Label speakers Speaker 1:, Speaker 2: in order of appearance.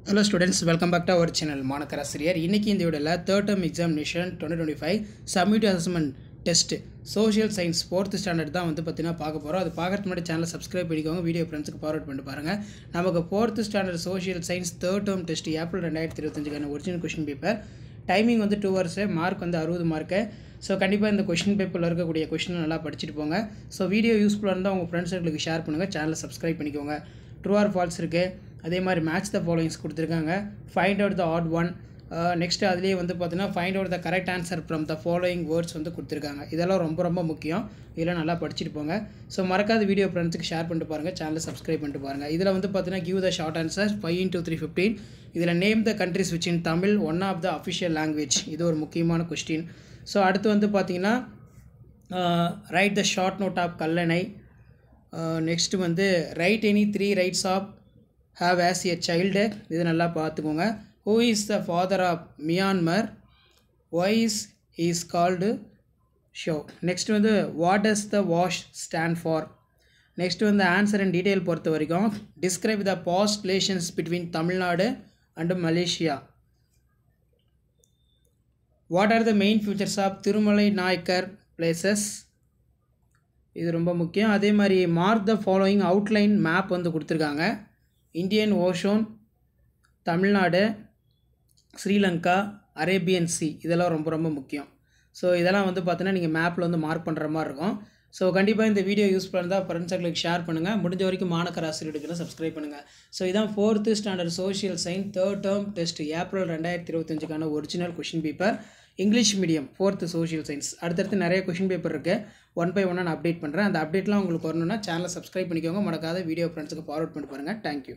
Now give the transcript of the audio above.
Speaker 1: Hello students, welcome back to our channel மாணக்கராசிரியர். இன்னைக்கு இந்த வீடியோல third term examination 2025 summative assessment test social science 4th standard தான் வந்து பத்தினா பார்க்க போறோம். அது பார்க்கிறதுக்கு முன்னாடி சேனலை subscribe பண்ணிக்கோங்க. வீடியோ ஃப்ரெண்ட்ஸ்க்கு ஃபார்வர்ட் பண்ணி பாருங்க. நமக்கு 4th standard social science third term test April 2025 கான ஒரிஜினல் क्वेश्चन பேப்பர். டைமிங் வந்து 2 hours, மார்க் வந்து 60 மார்க். ஸோ கண்டிப்பாக இந்த கொஷின் பேப்பரில் இருக்கக்கூடிய கொஷின் நல்லா படிச்சுட்டு போங்க. ஸோ வீடியோ யூஸ்ஃபுல்லாக இருந்தால் உங்கள் ஃப்ரெண்ட்ஸுங்களுக்கு ஷேர் பண்ணுங்கள். சேனலை சப்ஸ்கிரைப் பண்ணிக்கோங்க. ட்ரூ ஆர் ஃபால்ஸ் இருக்குது. அதே மாதிரி மேட்ச் த ஃபாலோயிங்ஸ் கொடுத்துருக்காங்க. Find out the odd one. Next அதுலேயே வந்து பார்த்தீங்கன்னா find out the correct answer from the following words வந்து கொடுத்துருக்காங்க. இதெல்லாம் ரொம்ப ரொம்ப முக்கியம். இதெல்லாம் நல்லா படிச்சுட்டு போங்க. ஸோ மறக்காத வீடியோ ஃப்ரெண்ட்ஸுக்கு ஷேர் பண்ணிட்டு பாருங்கள். சேனலை சப்ஸ்கிரைப் பண்ணிட்டு பாருங்கள். இதில் வந்து பார்த்தீங்கன்னா give the short answer 5 into 3 15. இதில் name the countries which in Tamil one of the official language. இது ஒரு முக்கியமான கொஸ்டின். ஸோ அடுத்து வந்து பார்த்தீங்கன்னா write the short note of Kallanai. Next வந்து write any 3 rights of have as a child. இது நல்லா பார்த்துக்கோங்க. Who is the father of Myanmar? Why is called show. Next வந்து what does the wash stand for? Next வந்து answer and detail பொறுத்த வரைக்கும் describe the past relations between Tamil Nadu and Malaysia. What are the main futures of Thirumalai Nayakkar places? இது ரொம்ப முக்கியம். அதே மாதிரி mark the following outline map வந்து கொடுத்துருக்காங்க. Indian Ocean, Tamil Nadu, Sri Lanka, Arabian sea. இதெல்லாம் ரொம்ப ரொம்ப முக்கியம். ஸோ இதெல்லாம் வந்து பார்த்தீங்கன்னா நீங்கள் மேப்பில் வந்து மார்க் பண்ணுற மாதிரி இருக்கும். ஸோ கண்டிப்பாக இந்த வீடியோ யூஸ்ஃபுல்லாக இருந்தால் ஃப்ரெண்ட்ஸுங்களுக்கு ஷேர் பண்ணுங்கள். முடிஞ்ச வரைக்கும் மாணக்கராசிரியர்களுக்கு சப்ஸ்கிரைப் பண்ணுங்கள். ஸோ இதான் 4th standard social science 3rd term test April 2025 original question paper. English medium 4th social science. அடுத்தடுத்து நிறைய கொஷின் பேப்பர் இருக்குது. 1 by 1 நான் அப்டேட் பண்ணுறேன். அந்த அப்டேட்லாம் உங்களுக்கு வரணும்னா சேனலை சப்ஸ்கிரைப் பண்ணிக்கோங்க. மறக்காத வீடியோ ஃப்ரெண்ட்ஸுக்கு ஃபார்வர்ட் பண்ணி பாருங்கள். தேங்க்யூ.